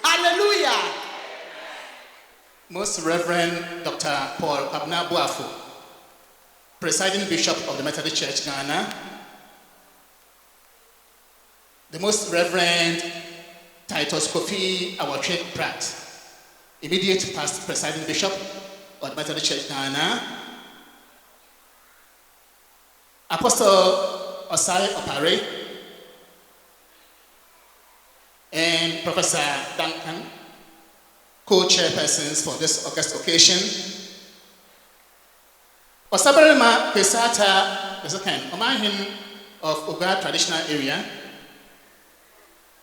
Hallelujah. Most Reverend Dr. Paul Abnabuafu, Presiding Bishop of the Methodist Church, Ghana. The Most Reverend Titus Kofi Awatwe Pratt, Immediate Past Presiding Bishop of the Methodist Church, Ghana. Apostle Osai Opare and Professor Duncan, co-chairpersons for this august occasion. Osabarima Pesata, the second, Omahin of Oga traditional area.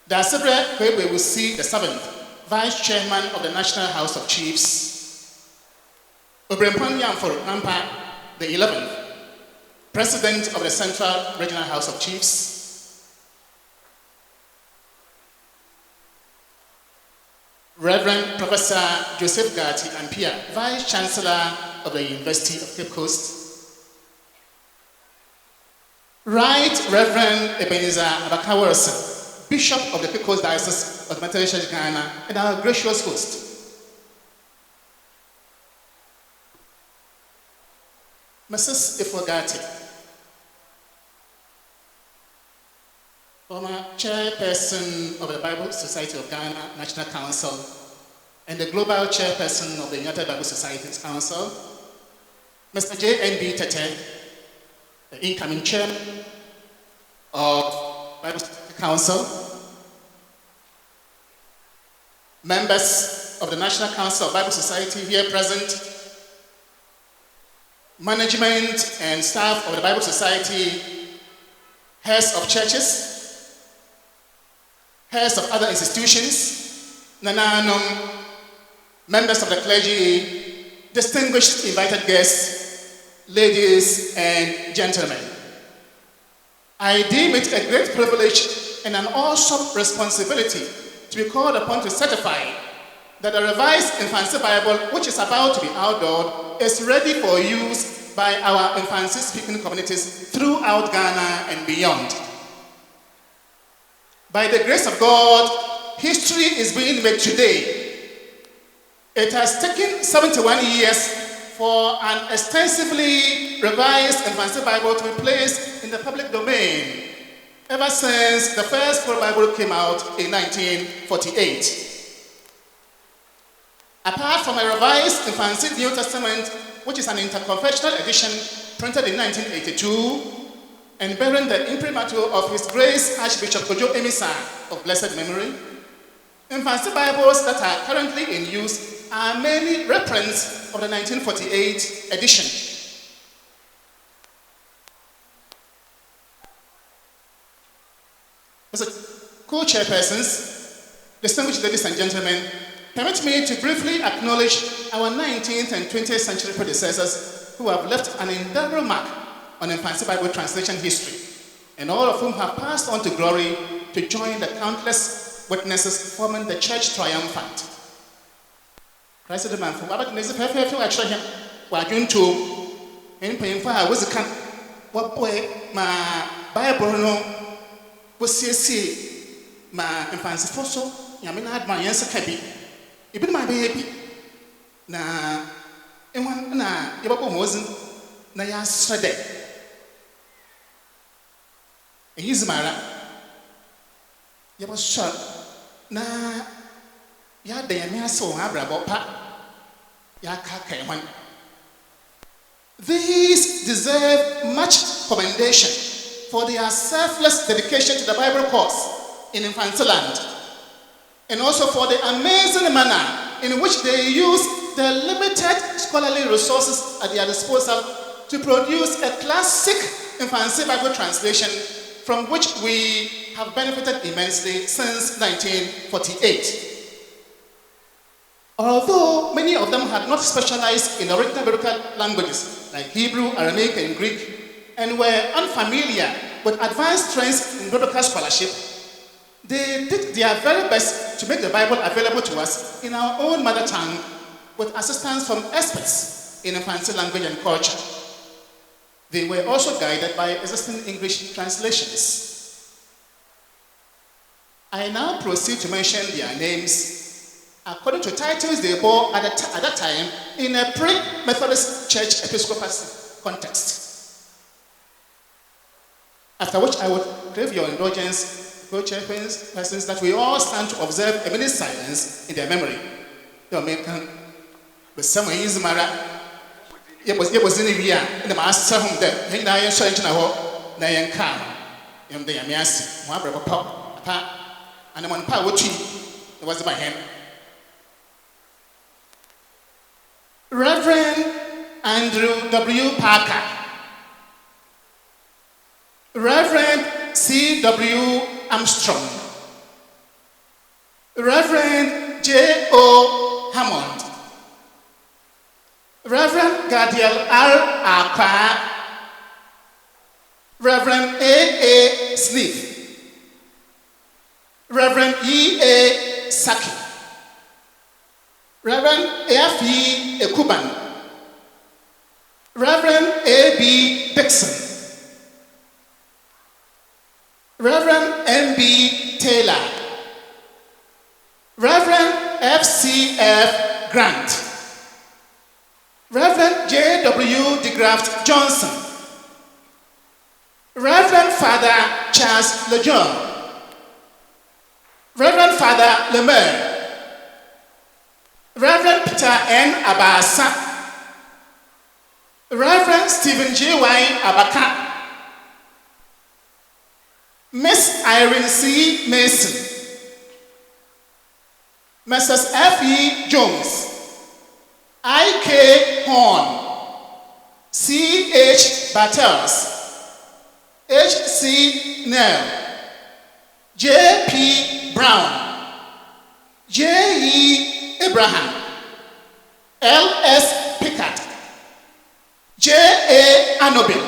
The Asabre we will see the 7th Vice Chairman of the National House of Chiefs. Obrempon Yamfor Nampa, the 11th President of the Central Regional House of Chiefs. Reverend Professor Joseph Gati Ampia, Vice Chancellor of the University of Cape Coast. Right Reverend Ebenezer Abakawarson, Bishop of the Cape Coast Diocese of the Methodist Church Ghana, and our gracious host. Mrs. Ifogati, former chairperson of the Bible Society of Ghana National Council and the global chairperson of the United Bible Societies Council, Mr. J.N.B. Tete, the incoming chairman of Bible Society Council, members of the National Council of Bible Society here present, management and staff of the Bible Society, heads of churches, heads of other institutions, Nananum, members of the clergy, distinguished invited guests, ladies and gentlemen. I deem it a great privilege and an awesome responsibility to be called upon to certify that the revised Mfantse Bible, which is about to be outlawed, is ready for use by our Mfantse speaking communities throughout Ghana and beyond. By the grace of God, history is being made today. It has taken 71 years for an extensively revised Mfantse Bible to be placed in the public domain, ever since the first full Bible came out in 1948. Apart from a revised Mfantse New Testament, which is an interconfessional edition printed in 1982, and bearing the imprimatur of His Grace Archbishop Kojo Emisa of blessed memory, Mfantse Bibles that are currently in use are mainly reprints of the 1948 edition. Mr. Co-chairpersons, distinguished ladies and gentlemen, permit me to briefly acknowledge our 19th and 20th century predecessors who have left an indelible mark on Mfantse Bible translation history, and all of whom have passed on to glory to join the countless witnesses forming the church triumphant. Christ the man from Babak Nezi Pepe, I show him, Wajun to, and paying for I was a can, what boy, my Bible no, was see, my Mfantse Fosso, Yamina had my answer cabby. Even my baby. Na, and one, na, Yabako wasn't, na ya sade. He's Mara. You was shot. Na ya de ya so abra bopa. Ya kaka one. These deserve much commendation for their selfless dedication to the Bible cause in Mfantse land, and also for the amazing manner in which they use the limited scholarly resources at their disposal to produce a classic Mfantse Bible translation from which we have benefited immensely since 1948. Although many of them had not specialized in original biblical languages like Hebrew, Aramaic, and Greek, and were unfamiliar with advanced trends in biblical scholarship, they did their very best to make the Bible available to us in our own mother tongue with assistance from experts in Mfantse language and culture. They were also guided by existing English translations. I now proceed to mention their names according to titles they bore at that time in a pre-Methodist Church Episcopal context. After which I would crave your indulgence, co-chairpersons, that we all stand to observe a minute's silence in their memory. The American, but someone is Mara. It was in the year in the master home that hang down your surgeon or Nayan Khan. Young day, I may ask, one brother pop, and one power tree. It was by him. Reverend Andrew W. Parker, Reverend C.W. Armstrong, Reverend J.O. Hammond, Reverend Gadiel R. Akwa, Reverend A.A. Smith, Reverend E.A. Saki, Reverend A.F.E. Ekuban, Reverend A.B. Dixon, Reverend M.B. Taylor, Reverend F.C.F. Grant, Reverend J.W. DeGraft Johnson, Reverend Father Charles Lejeune, Reverend Father Lemaire, Reverend Peter N. Abasa, Reverend Stephen J. Y. Abaka, Miss Irene C. Mason, Mrs. F. E. Jones, I. K. Horn, C. H. Battles, H. C. Nell, J. P. Brown, J. E. Abraham, L. S. Pickard, J. A. Anobil,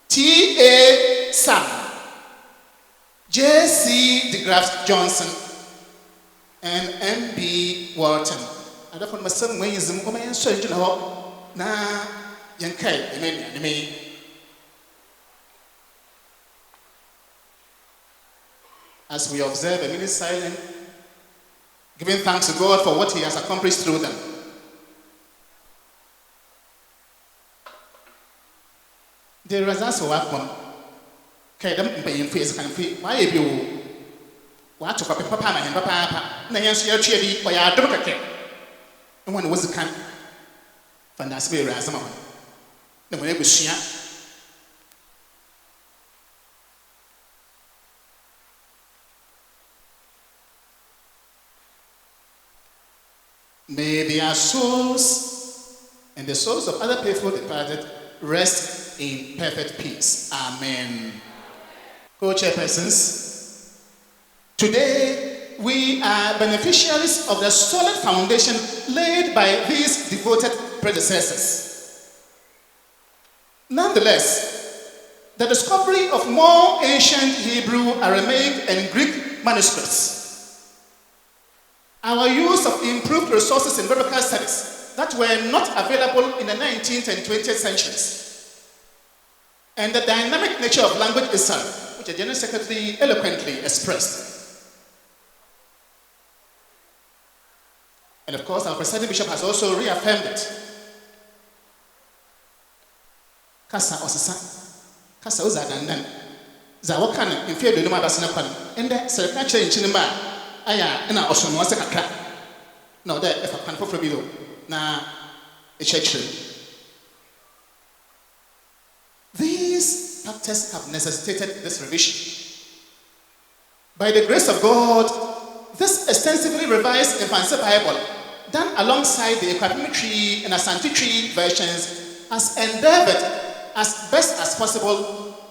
T. A. Sam, J. C. DeGraft Johnson, and M. B. Walton. I don't want my son when he's a woman, so you know, na Yankay, enemy. As we observe a minute silent, giving thanks to God for what He has accomplished through them. The results of what Kadam paying face can feel. Why if you want to copy Papa and Papa, Nayan Shirley, or your duplicate? And when was the camp? Fantastic Razamon. The way we share. May their souls and the souls of other people departed rest in perfect peace. Amen. Co-chairpersons, today we are beneficiaries of the solid foundation laid by these devoted predecessors. Nonetheless, the discovery of more ancient Hebrew, Aramaic, and Greek manuscripts, our use of improved resources in biblical studies that were not available in the 19th and 20th centuries, and the dynamic nature of language itself, which the General Secretary eloquently expressed. And of course, our presiding bishop has also reaffirmed it. Kasa osisa, kasa uzadandan, zawakan in fear do no matter and the Secretary in Chinima. Aya na osono wase kakra na oda efa kan foforo bi do na echechire. These factors have necessitated this revision. By the grace of God, this extensively revised Mfantse Bible, done alongside the Ekwapimi and Asante versions, has endeavored as best as possible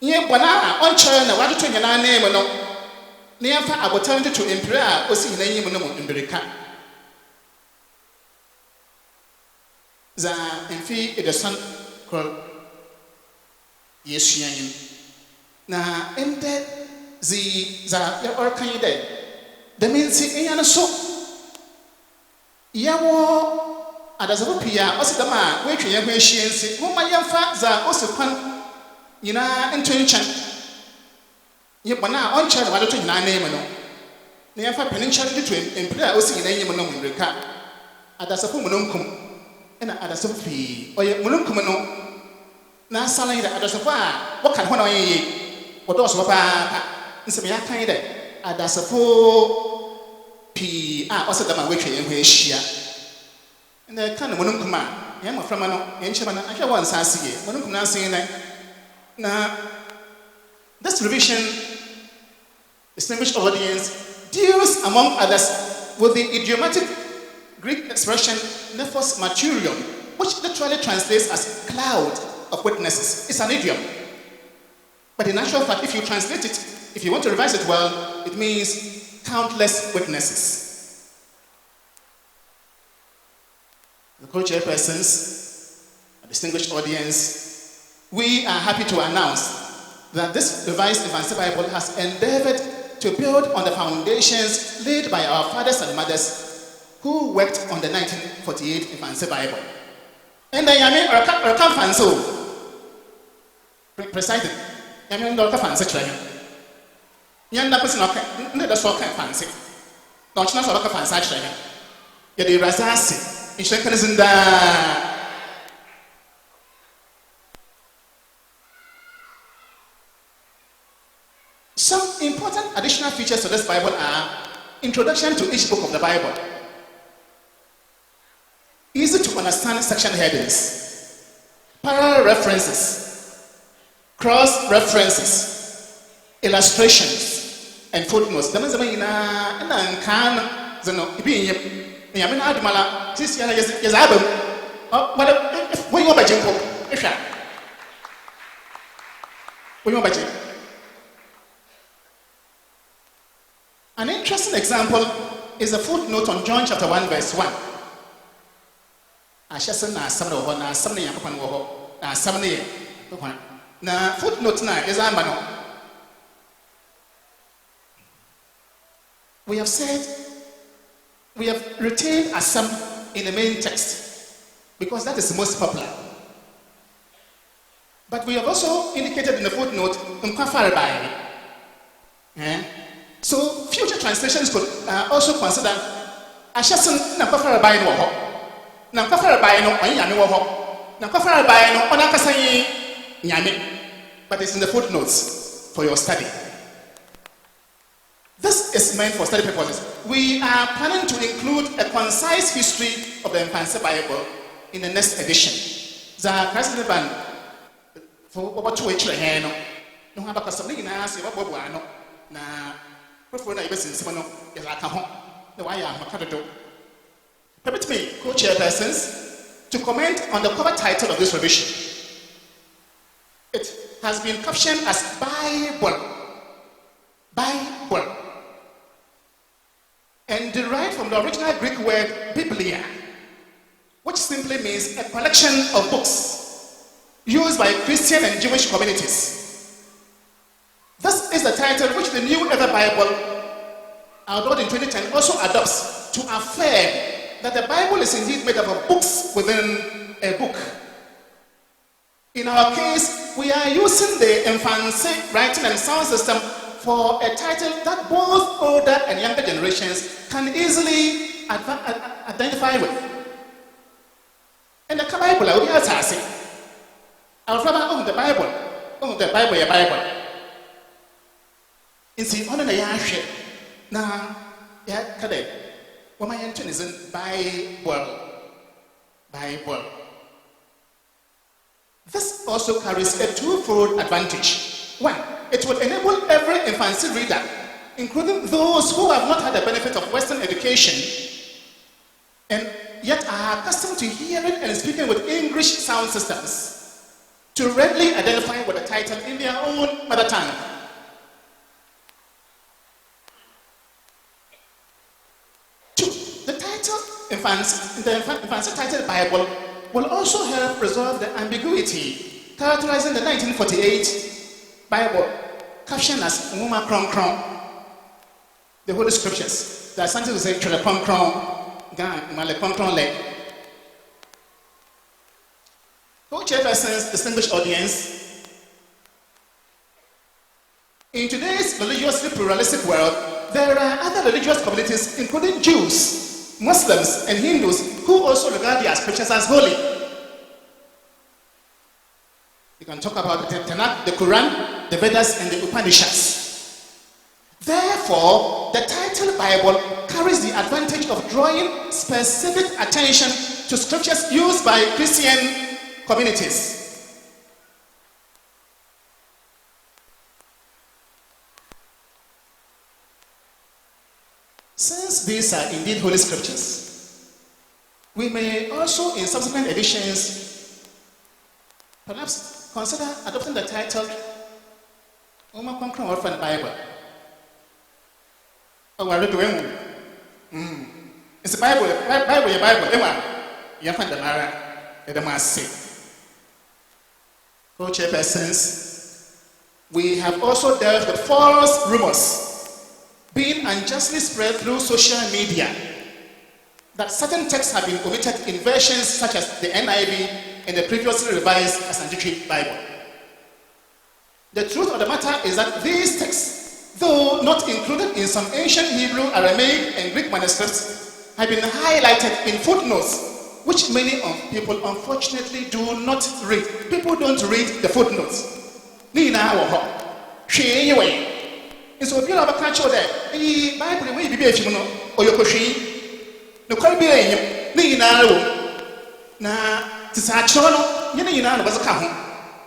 Ye bwana on China, what to your name or no? Near far I will turn to Imperial or see name no America. The Enfi is the son called Yes. Now, ended the or can you dead? The means see a so Yawo Adazopia, also the man, where you have she and say, oh, my young father, also pan, you know, intention. Yet, but now on child, what to your name? Near for peninsula to employ also in any monom recap. Adasapumunum and Adasopi, or your munumcumano. Now, Sally, the Adasopa, what can one I or those of a Samia kind of Adasapo P. Also the man which you have she. And the kind of munumcuma, Yama from an ancient man, I can once ask you, munumcuna saying that. Now, this revision, distinguished audience, deals among others with the idiomatic Greek expression nephos martyrion, which literally translates as cloud of witnesses. It's an idiom. But in actual fact, if you translate it, if you want to revise it well, it means countless witnesses. The co-chairpersons, a distinguished audience, we are happy to announce that this revised Mfantse Bible has endeavored to build on the foundations laid by our fathers and mothers who worked on the 1948 Mfantse Bible. And I mean, or come fanso. Precisely. I mean, not a fancy train. Young person, not a soccer fancy. Don't you know a fancy train? Yet the Razasi. In the some important additional features to this Bible are introduction to each book of the Bible, easy to understand section headings, parallel references, cross references, illustrations, and footnotes. I mean, I admire this year's album. When you budget, when you budget. An interesting example is a footnote on John chapter 1, verse 1. I shall say, some of the somebody upon somebody. Now, footnote now is Amano. We have said, we have retained as some in the main text because that is the most popular. But we have also indicated in the footnote, so future translations could also consider Ashasan Nampafarabai no ho. Nampafarabai no Ayami ho. Nampafarabai no Onakasai Yami. But it's in the footnotes for your study. This is meant for study purposes. We are planning to include a concise history of the Mfantse Bible in the next edition. The President Ban for over 2 weeks. No have a something in us, no. Na before I was in Simon, is like a home. No, I am a category. Permit me, co-chairpersons, to comment on the cover title of this revision. It has been captioned as Bible. Bible. And derived from the original Greek word Biblia, which simply means a collection of books used by Christian and Jewish communities. This is the title which the New Ever Bible, outlawed in 2010, also adopts to affirm that the Bible is indeed made up of books within a book. In our case, we are using the Mfantse writing and sound system for a title that both older and younger generations can easily identify with. And the Bible, I will be asking, our father the Bible, your Bible. In the honor of now, yeah, today, what my intention is in Bible. This also carries a twofold advantage. One, it will enable every Mfantse reader, including those who have not had the benefit of Western education and yet are accustomed to hearing and speaking with English sound systems, to readily identify with the title in their own mother tongue. Two, the title, the Mfantse title Bible will also help resolve the ambiguity characterizing the 1948 Bible, captioned as Nguma Kron Kron, the Holy Scriptures. There's something to say, Chole Kron Kron, Gang, Male Kron Kron Le. Co-chairpersons, distinguished audience, in today's religiously pluralistic world, there are other religious communities, including Jews, Muslims, and Hindus, who also regard their scriptures as holy. You can talk about the Tanakh, the Quran, the Vedas, and the Upanishads. Therefore, the title Bible carries the advantage of drawing specific attention to scriptures used by Christian communities. Since these are indeed holy scriptures, we may also, in subsequent editions, perhaps consider adopting the title Oma Konkron Orphan Bible. Oh, we're doing it's a Bible, Emma. You find the Mara, the Massey. Co-chairpersons, we have also dealt with false rumors being unjustly spread through social media that certain texts have been omitted in versions such as the NIV and the previously revised Asantiki Bible. The truth of the matter is that these texts, though not included in some ancient Hebrew, Aramaic, and Greek manuscripts, have been highlighted in footnotes, which many people unfortunately do not read. People don't read the footnotes. Nina wo hwe yewe. Nso obi na baka cho de, "Eyi Bible we bibi afi mu no, oyokohwe." No kwari bi enyem, ne nyina wo. Na tisa cho no, nye ne nyina no bazaka ho.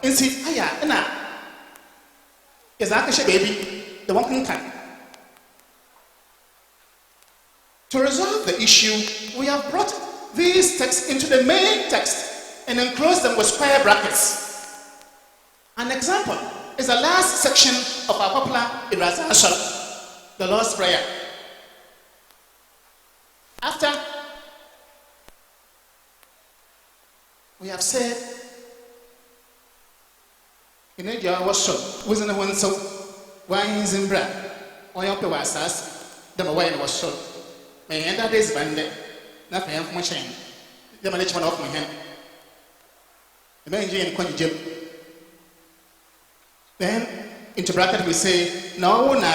Nsi aya na ezaka she baby, the one can. To resolve the issue, we have brought these texts into the main text and enclose them with square brackets. An example is the last section of our popular Irazashal, the Lord's Prayer. After we have said, in a jar was shot, wasn't the one so wine is in bread, or your pewasas, the wine was shot. May end that is banded. Nothing from my chain. The management of my hand. The manager and conjugate. Then, into bracket, we say, no, na,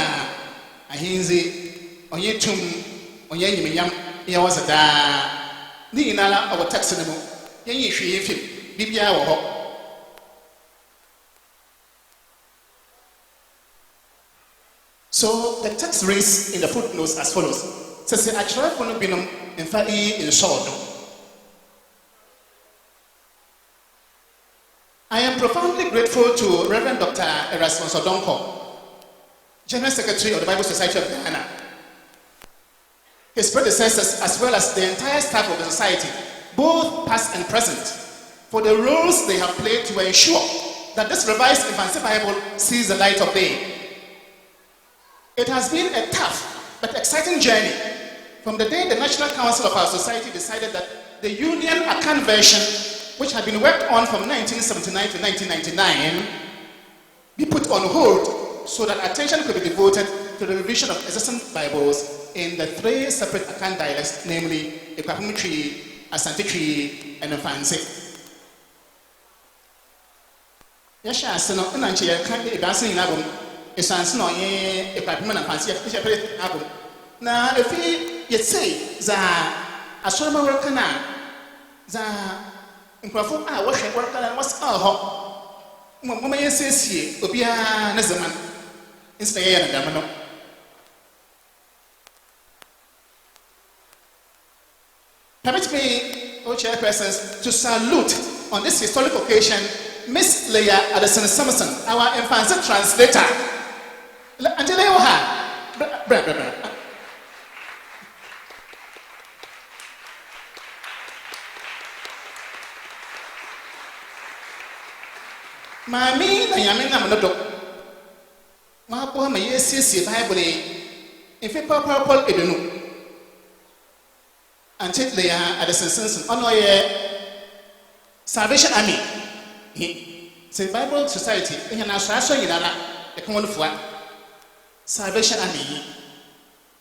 a hinzi, on ye tomb, on ye yam, ye was a da. Nina, our taxable, ye she if you, Bibia or hop. So, the text reads in the footnotes as follows. Says, I try for no binum. In fact, in short, I am profoundly grateful to Reverend Dr. Erasmus Odonko, General Secretary of the Bible Society of Ghana, his predecessors, as well as the entire staff of the society, both past and present, for the roles they have played to ensure that this revised Mfantse Bible sees the light of day. It has been a tough but exciting journey. From the day the National Council of our society decided that the Union Akan version, which had been worked on from 1979 to 1999, be put on hold so that attention could be devoted to the revision of existing Bibles in the three separate Akan dialects, namely Ekwakumtwi, Asantiki, and Mfantse. Yasha Asano, Nanchi, Kandi, Basin Nabum, Esansino, Ekwakum and Mfantse, Nabum. Now, if you say, za asoma worker na za nkrafo a wo hwe worker na was ho mo yesesie obia na zaman instead ya na dama no. Permit me, chairpersons, to salute on this historic occasion Miss Leah Addison Samuelson, our Mfantse translator. Angela Yoha. Mammy, I am in Namado. My poor may see Bible. If a purple, it don't. And take the at the sentence on Salvation Army. Say Bible Society, in an assassin in Allah, the common for Salvation Army.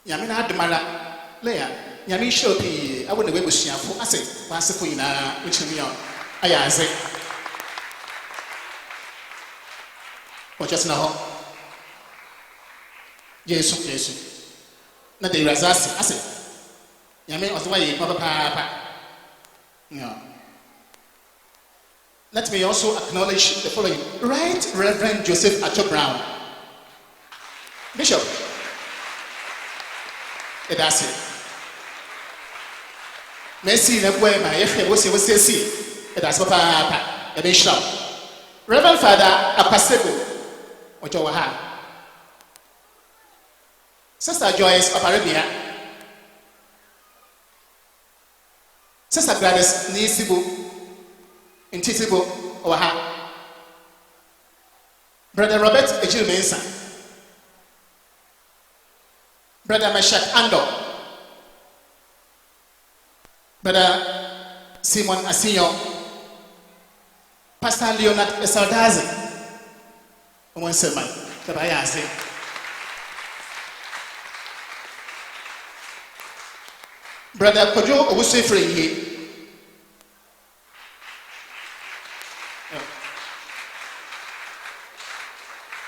Yamina Admara, Leah, Yami Shopi, I wouldn't be able to share for us, Pasifina, which me on. I say, what just now? Yes. Not the Razasi, I say. Yami was why Papa. No. Let me also acknowledge the following. Right Reverend Joseph Acho Brown, Bishop. That's it. Messi, the way my F was see. That's Papa, a bishop. Reverend Father Apasego, which you have. Sister Joyce of Arabia. Sister Gladys Nisibu in Tisibu Oaha. Brother Robert Ejil Mensa. Brother Meshach Ando. Brother Simon Asinyo. Pastor Leonard Esaldazi. One sermon. Tabayase. Brother Kojo Owusefreye.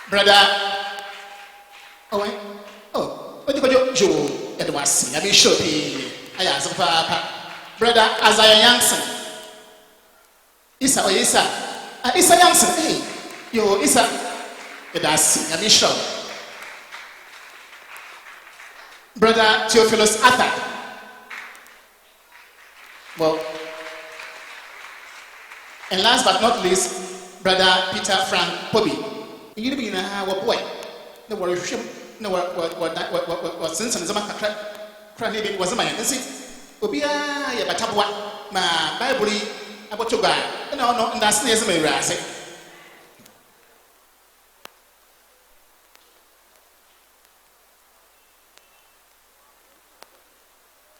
Brother what do you Joe Edwards? I mean, sure, I asked Papa. Brother Isaiah Youngson. Isa Youngson, hey, yo, Isa, that's I mean, sure. Brother Theophilus Arthur. Well, and last but not least, Brother Peter Frank Poby. You know, what boy? No worry, no what sense and Zama cranny was a man. And see, Obia, Yabatabwa, my Bible, about to buy. No, and that's near me, Razzie.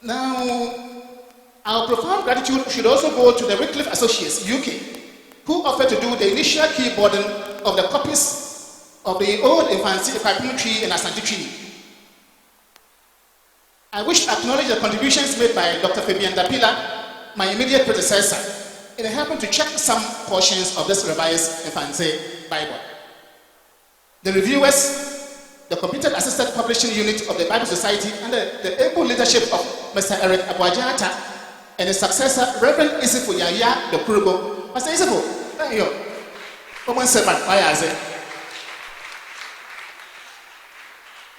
Now, our profound gratitude should also go to the Wycliffe Associates, UK, who offered to do the initial keyboarding of the copies of the old Mfantse tree and Asante tree. I wish to acknowledge the contributions made by Dr. Fabian Dapila, my immediate predecessor, in helping to check some portions of this revised Mfantse Bible. The reviewers, the computer assisted publishing unit of the Bible Society, under the able leadership of Mr. Eric Abuajata, and his successor, Reverend Isifu Yaya de Kurugo. Mr. Isifu, thank you.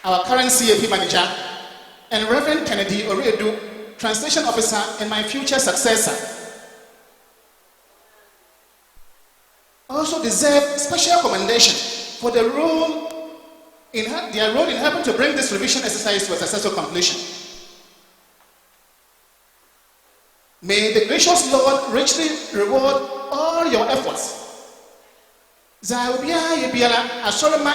Our current CAP manager, and Reverend Kennedy Oredu, translation officer, and my future successor, also deserve special commendation for their role in helping to bring this revision exercise to a successful completion. May the gracious Lord richly reward all your efforts. Zaubia Yabiala Asorama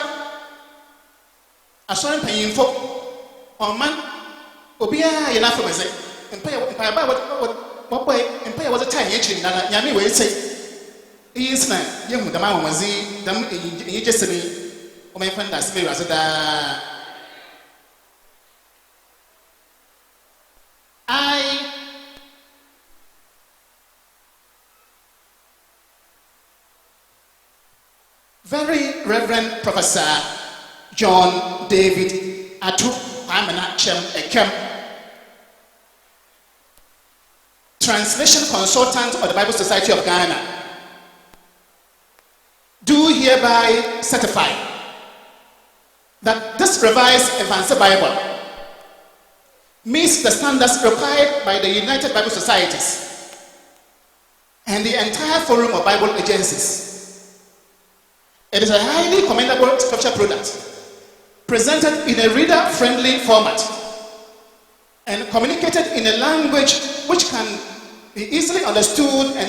Asoran Payinfo Oman Obia Yanafamese and pay what way and pay was a tiny engine that Yami will say. Is not young the man was you just me or my friend that's me as Very Reverend Professor John David Atu Amana Chem Ekem, translation consultant of the Bible Society of Ghana, do hereby certify that this revised Mfantse Bible meets the standards required by the United Bible Societies and the entire forum of Bible agencies. It is a highly commendable scripture product, presented in a reader-friendly format and communicated in a language which can be easily understood and